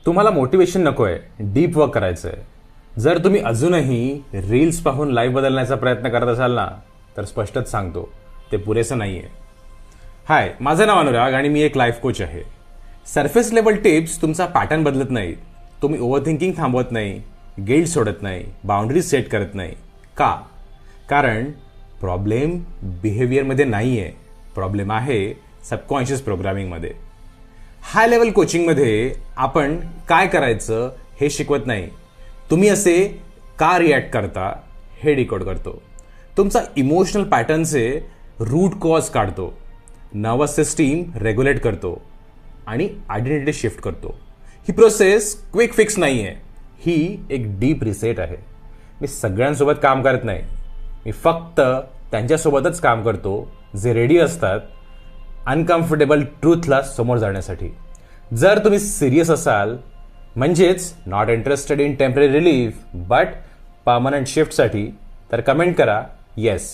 तुम्हाला मोटिवेशन नको आहे, डीप वर्क करायचं आहे. जर तुम्ही अजूनही रील्स पाहून लाईफ बदलण्याचा प्रयत्न करत असाल ना, तर स्पष्टच सांगतो, ते पुरेसं नाही आहे. हाय, माझं नाव अनुराग आणि मी एक लाईफ कोच आहे. सरफेस लेवल टिप्स तुमचा पॅटर्न बदलत नाही. तुम्ही ओव्हर थिंकिंग थांबवत नाही, गिल्ट सोडत नाही, बाउंड्रीज सेट करत नाही. का? कारण प्रॉब्लेम बिहेवियरमध्ये नाही आहे, प्रॉब्लेम आहे सबकॉन्शियस प्रोग्रामिंगमध्ये. हाय लेवल कोचिंगमध्ये आपण काय करायचं हे शिकवत नाही, तुम्ही असे का रिॲक्ट करता हे डिकोड करतो. तुमचा इमोशनल पॅटर्नचे रूट कॉज काढतो, नर्वस सिस्टीम रेग्युलेट करतो आणि आयडेंटिटी शिफ्ट करतो. ही प्रोसेस क्विक फिक्स नाही आहे, ही एक डीप रिसेट आहे. मी सगळ्यांसोबत काम करत नाही, मी फक्त त्यांच्यासोबतच काम करतो जे रेडी असतात अनकम्फर्टेबल ट्रूथला समोर जाण्यासाठी. जर तुम्ही सिरियस असाल म्हणजेच not interested in temporary relief but permanent शिफ्टसाठी, तर कमेंट करा येस.